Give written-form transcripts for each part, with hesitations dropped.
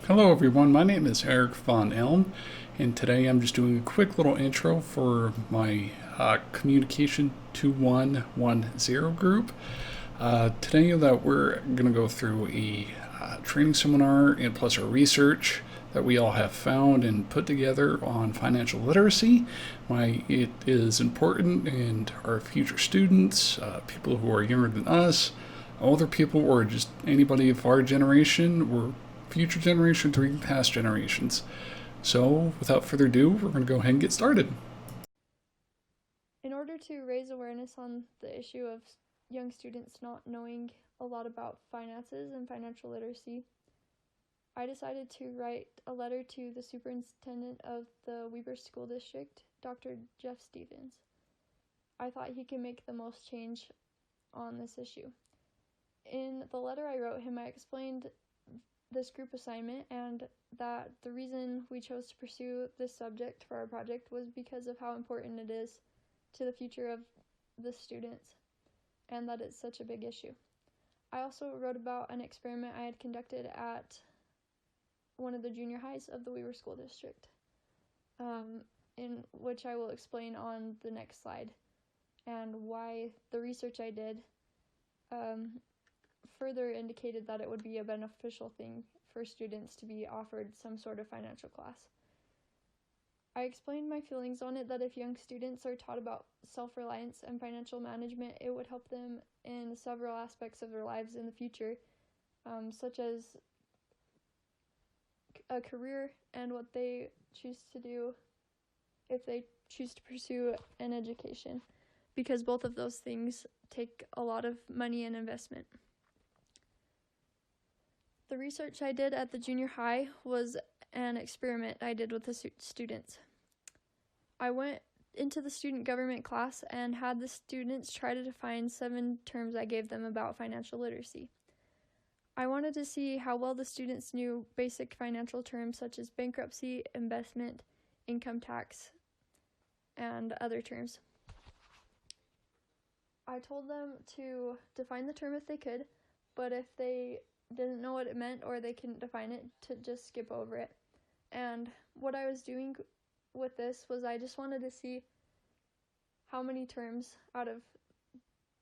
Hello, everyone. My name is Eric Von Elm, and today I'm just doing a quick little intro for my Communication 2110 group. Today, that we're going to go through a training seminar and plus our research that we all have found and put together on financial literacy, why it is important, and our future students, people who are younger than us, older people, or just anybody of our generation, or future generations, or even past generations. So, without further ado, we're going to go ahead and get started. In order to raise awareness on the issue of young students not knowing a lot about finances and financial literacy, I decided to write a letter to the superintendent of the Weber School District, Dr. Jeff Stevens. I thought he could make the most change on this issue. In the letter I wrote him, I explained this group assignment and that the reason we chose to pursue this subject for our project was because of how important it is to the future of the students and that it's such a big issue. I also wrote about an experiment I had conducted at one of the junior highs of the Weaver School District, in which I will explain on the next slide, and why the research I did um, further indicated that it would be a beneficial thing for students to be offered some sort of financial class. I explained my feelings on it that if young students are taught about self-reliance and financial management, it would help them in several aspects of their lives in the future, such as a career and what they choose to do if they choose to pursue an education, because both of those things take a lot of money and investment. The research I did at the junior high was an experiment I did with the students. I went into the student government class and had the students try to define 7 terms I gave them about financial literacy. I wanted to see how well the students knew basic financial terms such as bankruptcy, investment, income tax, and other terms. I told them to define the term if they could, but if they didn't know what it meant or they couldn't define it, to just skip over it. And what I was doing with this was I just wanted to see how many terms out of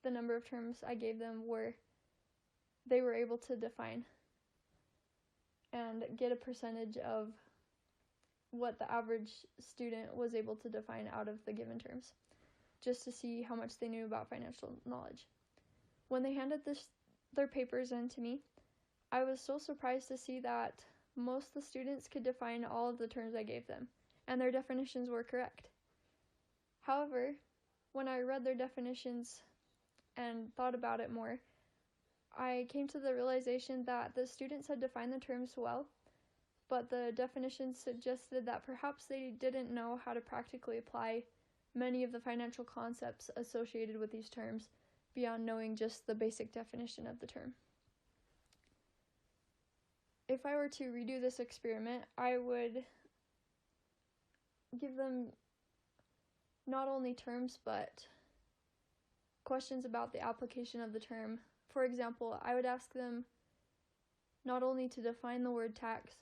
the number of terms I gave them they were able to define, and get a percentage of what the average student was able to define out of the given terms, just to see how much they knew about financial knowledge. When they handed their papers in to me, I was so surprised to see that most of the students could define all of the terms I gave them, and their definitions were correct. However, when I read their definitions and thought about it more, I came to the realization that the students had defined the terms well, but the definitions suggested that perhaps they didn't know how to practically apply many of the financial concepts associated with these terms beyond knowing just the basic definition of the term. If I were to redo this experiment, I would give them not only terms but questions about the application of the term. For example, I would ask them not only to define the word tax,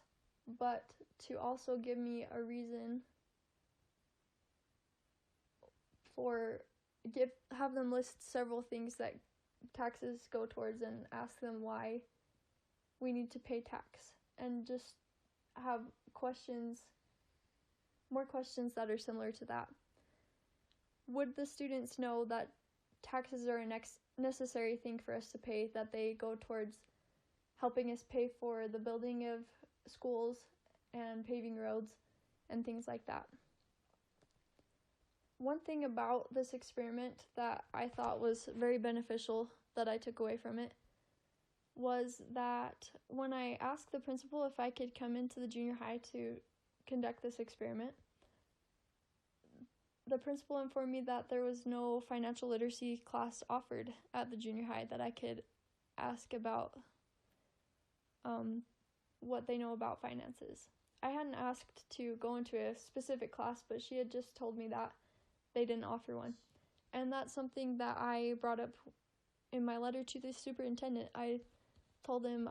but to also give me a reason for have them list several things that taxes go towards and ask them why we need to pay tax, and just have more questions that are similar to that. Would the students know that taxes are a necessary thing for us to pay, that they go towards helping us pay for the building of schools and paving roads and things like that? One thing about this experiment that I thought was very beneficial that I took away from it was that when I asked the principal if I could come into the junior high to conduct this experiment, the principal informed me that there was no financial literacy class offered at the junior high that I could ask about what they know about finances. I hadn't asked to go into a specific class, but she had just told me that they didn't offer one. And that's something that I brought up in my letter to the superintendent. I told him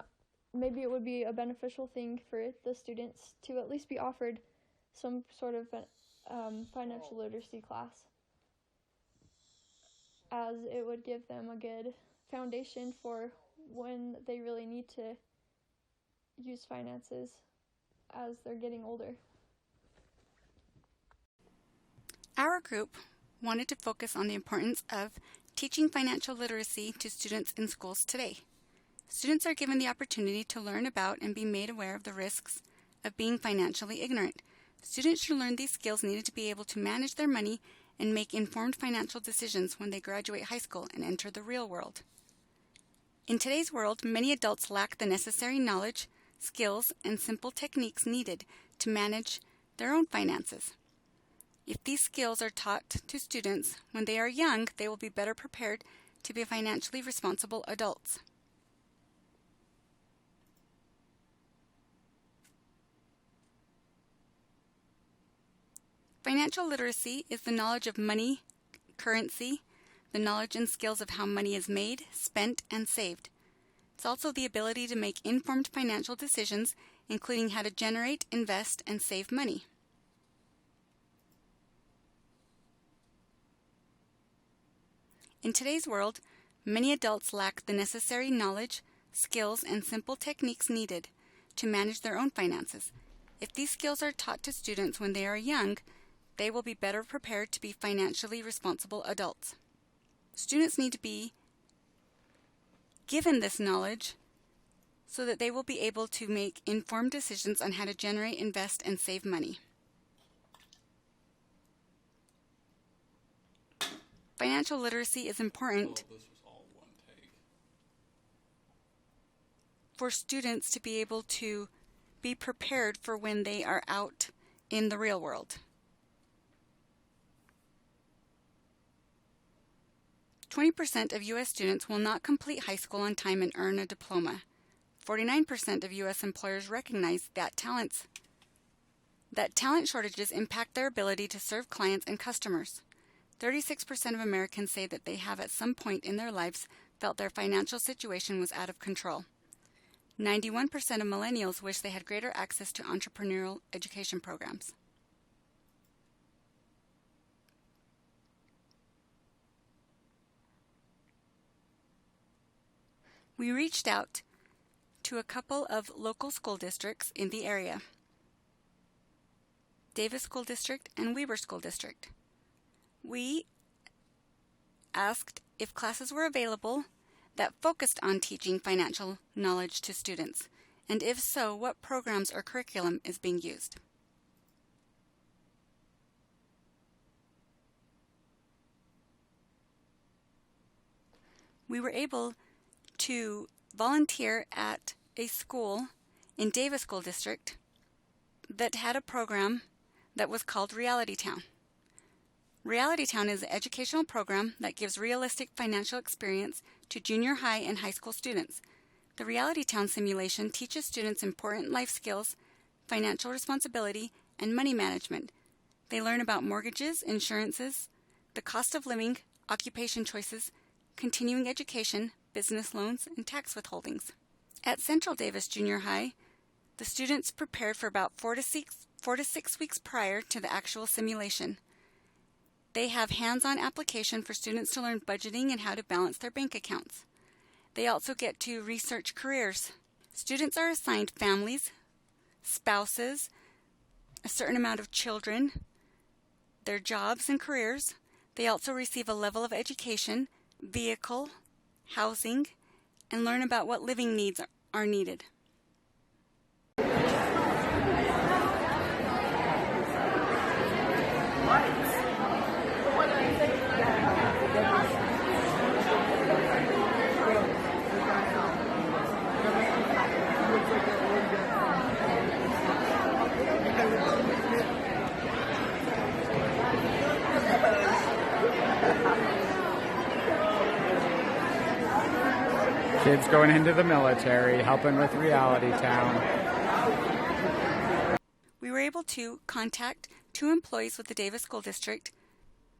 maybe it would be a beneficial thing for the students to at least be offered some sort of financial literacy class, as it would give them a good foundation for when they really need to use finances as they're getting older. Our group wanted to focus on the importance of teaching financial literacy to students in schools today. Students are given the opportunity to learn about and be made aware of the risks of being financially ignorant. Students should learn these skills needed to be able to manage their money and make informed financial decisions when they graduate high school and enter the real world. In today's world, many adults lack the necessary knowledge, skills, and simple techniques needed to manage their own finances. If these skills are taught to students when they are young, they will be better prepared to be financially responsible adults. Financial literacy is the knowledge of money, currency, the knowledge and skills of how money is made, spent, and saved. It's also the ability to make informed financial decisions, including how to generate, invest, and save money. In today's world, many adults lack the necessary knowledge, skills, and simple techniques needed to manage their own finances. If these skills are taught to students when they are young, they will be better prepared to be financially responsible adults. Students need to be given this knowledge so that they will be able to make informed decisions on how to generate, invest, and save money. Financial literacy is important for students to be able to be prepared for when they are out in the real world. 20% of U.S. students will not complete high school on time and earn a diploma. 49% of U.S. employers recognize that talent shortages impact their ability to serve clients and customers. 36% of Americans say that they have at some point in their lives felt their financial situation was out of control. 91% of millennials wish they had greater access to entrepreneurial education programs. We reached out to a couple of local school districts in the area, Davis School District and Weber School District. We asked if classes were available that focused on teaching financial knowledge to students, and if so, what programs or curriculum is being used. We were able to volunteer at a school in Davis School District that had a program that was called Reality Town. Reality Town is an educational program that gives realistic financial experience to junior high and high school students. The Reality Town simulation teaches students important life skills, financial responsibility, and money management. They learn about mortgages, insurances, the cost of living, occupation choices, continuing education, business loans, and tax withholdings. At Central Davis Junior High, the students prepared for about 4 to 6 weeks prior to the actual simulation. They have hands-on application for students to learn budgeting and how to balance their bank accounts. They also get to research careers. Students are assigned families, spouses, a certain amount of children, their jobs and careers. They also receive a level of education, vehicle, housing, and learn about what living needs are needed. Kids going into the military, helping with Reality Town. We were able to contact 2 employees with the Davis School District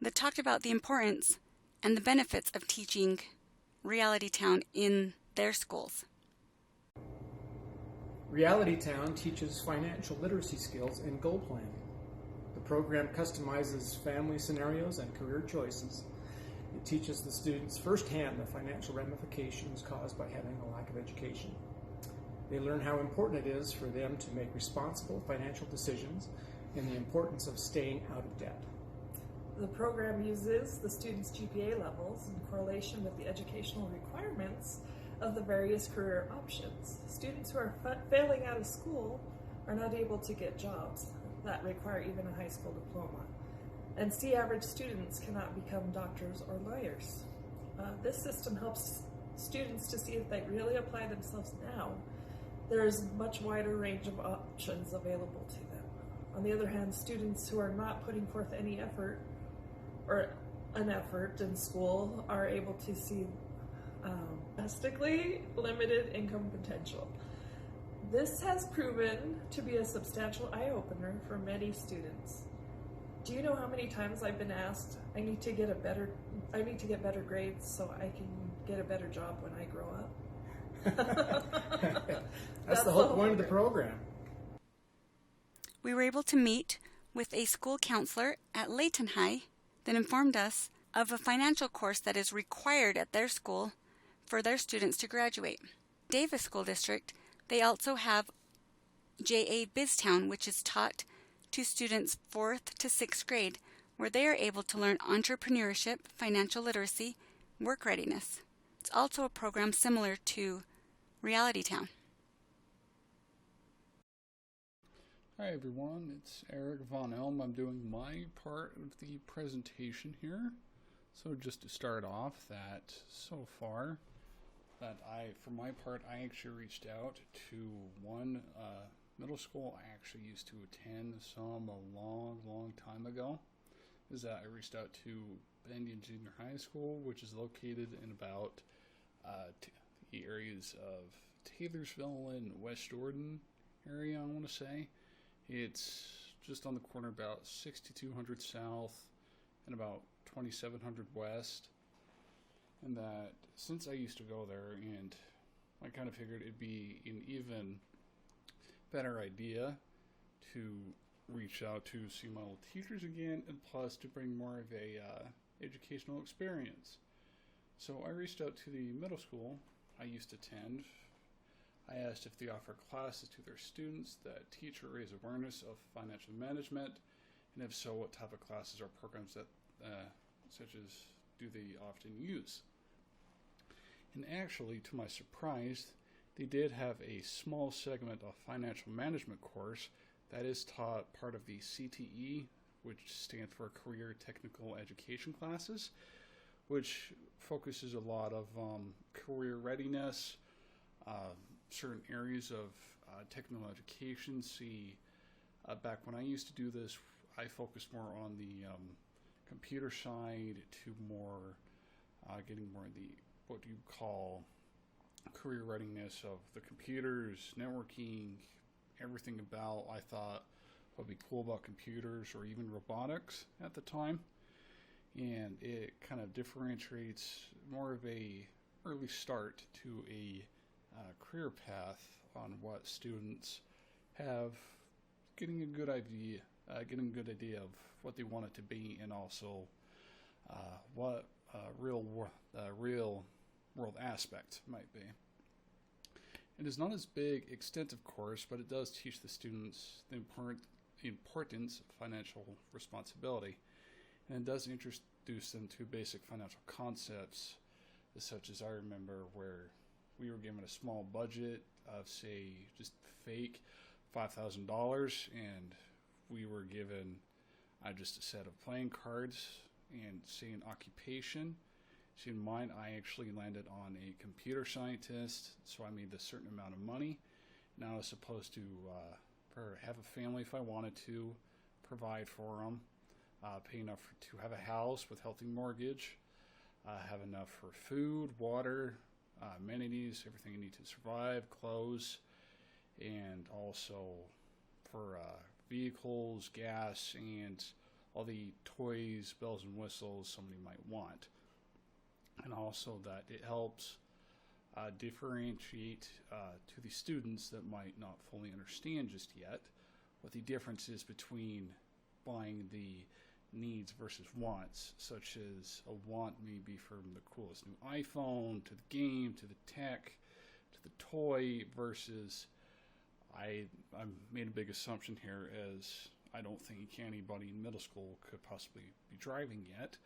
that talked about the importance and the benefits of teaching Reality Town in their schools. Reality Town teaches financial literacy skills and goal planning. The program customizes family scenarios and career choices. It teaches the students firsthand the financial ramifications caused by having a lack of education. They learn how important it is for them to make responsible financial decisions and the importance of staying out of debt. The program uses the students' GPA levels in correlation with the educational requirements of the various career options. Students who are failing out of school are not able to get jobs that require even a high school diploma. And C-average students cannot become doctors or lawyers. This system helps students to see if they really apply themselves now. There is a much wider range of options available to them. On the other hand, students who are not putting forth any effort or an effort in school are able to see drastically limited income potential. This has proven to be a substantial eye-opener for many students. Do you know how many times I've been asked, I need to get better grades so I can get a better job when I grow up? That's the whole point of the program. We were able to meet with a school counselor at Layton High that informed us of a financial course that is required at their school for their students to graduate. Davis School District, they also have JA BizTown, which is taught to students 4th to 6th grade, where they are able to learn entrepreneurship, financial literacy, work readiness. It's also a program similar to Reality Town. Hi everyone, it's Eric Von Elm. I'm doing my part of the presentation here. So just to start off, that so far, for my part, I actually reached out to one middle school I actually used to attend some a long time ago. Is that I reached out to Bendian Junior High School, which is located in about the areas of Taylorsville and West Jordan area, I want to say. It's just on the corner about 6200 South and about 2700 West. And that since I used to go there, and I kind of figured it'd be an even better idea to reach out to see my old teachers again, and plus to bring more of a educational experience. So I reached out to the middle school I used to attend. I asked if they offer classes to their students that teach or raise awareness of financial management, and if so, what type of classes or programs that such as do they often use. And actually, to my surprise, they did have a small segment of financial management course that is taught part of the CTE, which stands for Career Technical Education classes, which focuses a lot of career readiness, certain areas of technical education. Back when I used to do this, I focused more on the computer side to more getting more the what you call career readiness of the computers, networking, everything about I thought would be cool about computers or even robotics at the time. And it kind of differentiates more of a early start to a career path on what students have, getting a good idea of what they want it to be, and also what real world aspect might be. It is not as big extent, of course, but it does teach the students the importance of financial responsibility, and it does introduce them to basic financial concepts, such as I remember where we were given a small budget of, say, just fake $5,000, and we were given just a set of playing cards and, say, an occupation. See, in mine, I actually landed on a computer scientist, so I made a certain amount of money. Now I was supposed to have a family if I wanted to, provide for them, pay enough to have a house with healthy mortgage, have enough for food, water, amenities, everything you need to survive, clothes, and also for vehicles, gas, and all the toys, bells and whistles somebody might want. And also that it helps differentiate to the students that might not fully understand just yet what the difference is between buying the needs versus wants, such as a want may be from the coolest new iPhone to the game to the tech to the toy, versus I made a big assumption here, as I don't think anybody in middle school could possibly be driving yet,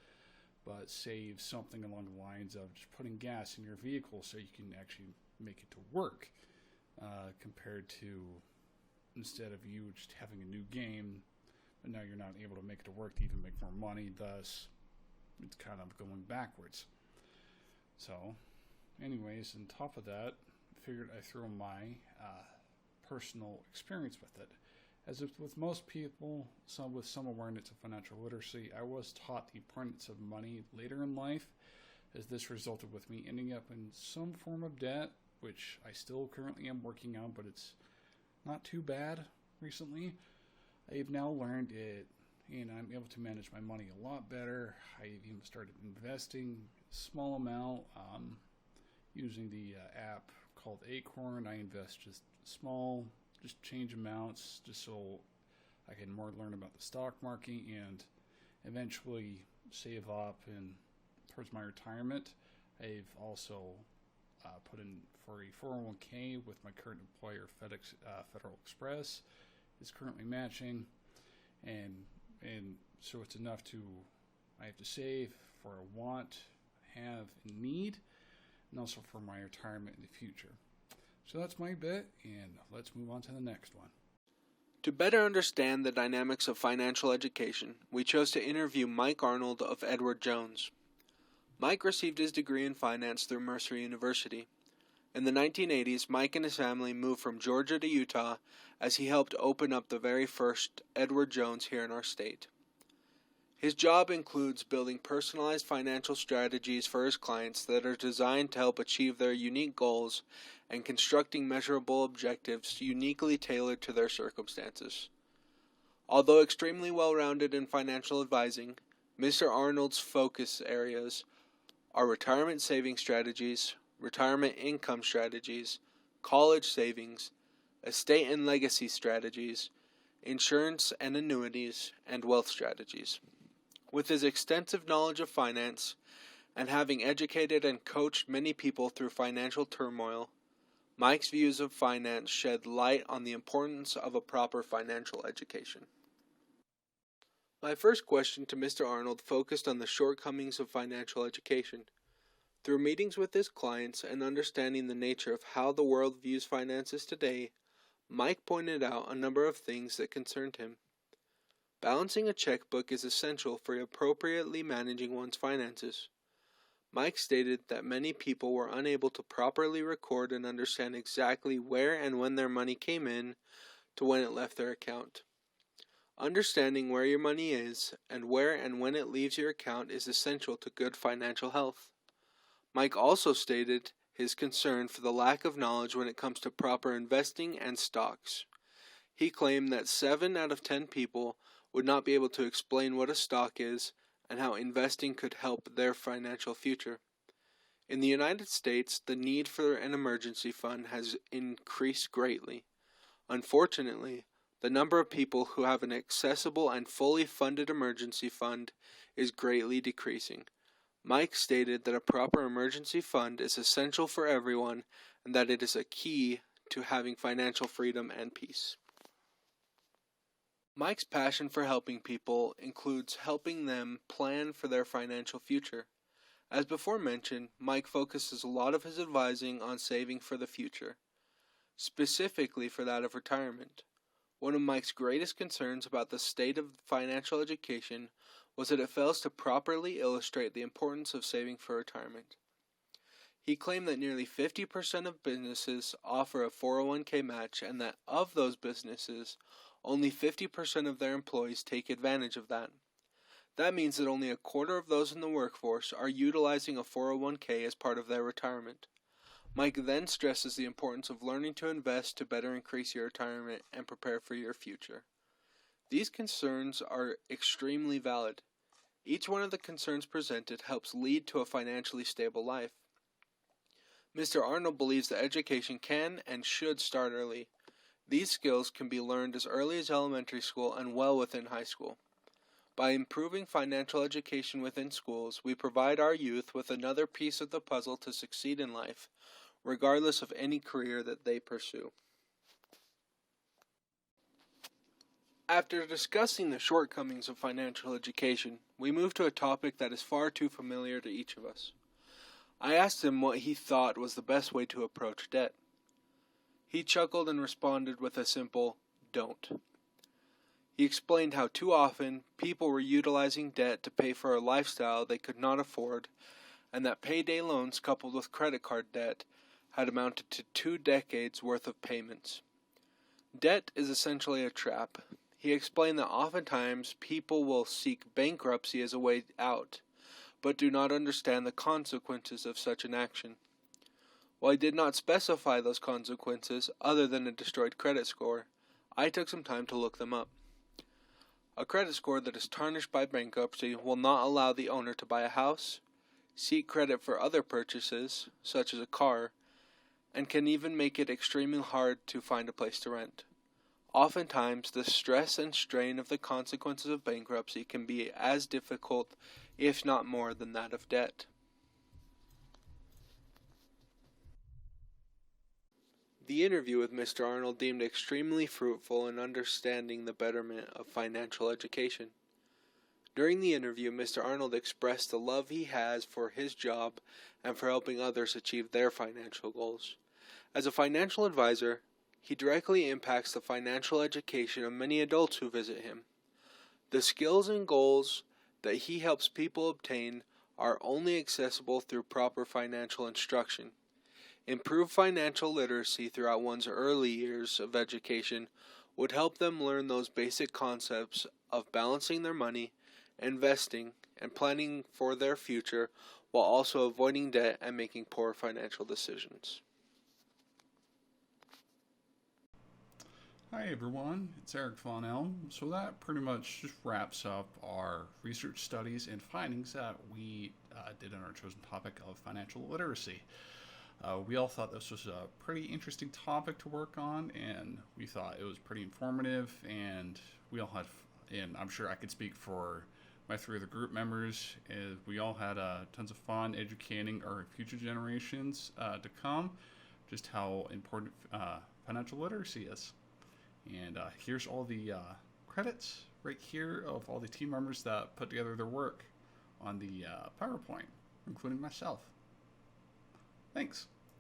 but save something along the lines of just putting gas in your vehicle so you can actually make it to work, compared to instead of you just having a new game, but now you're not able to make it to work to even make more money, thus it's kind of going backwards. So, anyways, on top of that, I figured I throw my personal experience with it. As with most people, with some awareness of financial literacy, I was taught the importance of money later in life, as this resulted with me ending up in some form of debt, which I still currently am working on, but it's not too bad recently. I've now learned it, and I'm able to manage my money a lot better. I've even started investing a small amount using the app called Acorn. I invest just small, just change amounts, just so I can more learn about the stock market and eventually save up and towards my retirement. I've also put in for a 401k with my current employer, Federal Express. Is currently matching, and so it's enough to I have to save for a want, have, and need, and also for my retirement in the future. So that's my bit, and let's move on to the next one. To better understand the dynamics of financial education, we chose to interview Mike Arnold of Edward Jones. Mike received his degree in finance through Mercer University. In the 1980s, Mike and his family moved from Georgia to Utah as he helped open up the very first Edward Jones here in our state. His job includes building personalized financial strategies for his clients that are designed to help achieve their unique goals and constructing measurable objectives uniquely tailored to their circumstances. Although extremely well-rounded in financial advising, Mr. Arnold's focus areas are retirement saving strategies, retirement income strategies, college savings, estate and legacy strategies, insurance and annuities, and wealth strategies. With his extensive knowledge of finance, and having educated and coached many people through financial turmoil, Mike's views of finance shed light on the importance of a proper financial education. My first question to Mr. Arnold focused on the shortcomings of financial education. Through meetings with his clients and understanding the nature of how the world views finances today, Mike pointed out a number of things that concerned him. Balancing a checkbook is essential for appropriately managing one's finances. Mike stated that many people were unable to properly record and understand exactly where and when their money came in to when it left their account. Understanding where your money is and where and when it leaves your account is essential to good financial health. Mike also stated his concern for the lack of knowledge when it comes to proper investing and stocks. He claimed that 7 out of 10 people would not be able to explain what a stock is and how investing could help their financial future. In the United States, the need for an emergency fund has increased greatly. Unfortunately, the number of people who have an accessible and fully funded emergency fund is greatly decreasing. Mike stated that a proper emergency fund is essential for everyone and that it is a key to having financial freedom and peace. Mike's passion for helping people includes helping them plan for their financial future. As before mentioned, Mike focuses a lot of his advising on saving for the future, specifically for that of retirement. One of Mike's greatest concerns about the state of financial education was that it fails to properly illustrate the importance of saving for retirement. He claimed that nearly 50% of businesses offer a 401k match and that of those businesses, only 50% of their employees take advantage of that. That means that only a quarter of those in the workforce are utilizing a 401k as part of their retirement. Mike then stresses the importance of learning to invest to better increase your retirement and prepare for your future. These concerns are extremely valid. Each one of the concerns presented helps lead to a financially stable life. Mr. Arnold believes that education can and should start early. These skills can be learned as early as elementary school and well within high school. By improving financial education within schools, we provide our youth with another piece of the puzzle to succeed in life, regardless of any career that they pursue. After discussing the shortcomings of financial education, we move to a topic that is far too familiar to each of us. I asked him what he thought was the best way to approach debt. He chuckled and responded with a simple, "Don't." He explained how too often people were utilizing debt to pay for a lifestyle they could not afford, and that payday loans coupled with credit card debt had amounted to 2 decades worth of payments. Debt is essentially a trap. He explained that oftentimes people will seek bankruptcy as a way out, but do not understand the consequences of such an action. While he did not specify those consequences other than a destroyed credit score, I took some time to look them up. A credit score that is tarnished by bankruptcy will not allow the owner to buy a house, seek credit for other purchases, such as a car, and can even make it extremely hard to find a place to rent. Oftentimes, the stress and strain of the consequences of bankruptcy can be as difficult, if not more, than that of debt. The interview with Mr. Arnold deemed extremely fruitful in understanding the betterment of financial education. During the interview, Mr. Arnold expressed the love he has for his job and for helping others achieve their financial goals. As a financial advisor, he directly impacts the financial education of many adults who visit him. The skills and goals that he helps people obtain are only accessible through proper financial instruction. Improved financial literacy throughout one's early years of education would help them learn those basic concepts of balancing their money, investing, and planning for their future while also avoiding debt and making poor financial decisions. Hi everyone, it's Eric Von Elm. So that pretty much just wraps up our research studies and findings that we did on our chosen topic of financial literacy. We all thought this was a pretty interesting topic to work on, and we thought it was pretty informative, and we all had, and I'm sure I could speak for my 3 other group members, we all had tons of fun educating our future generations to come just how important financial literacy is. And here's all the credits right here of all the team members that put together their work on the PowerPoint, including myself. Thanks.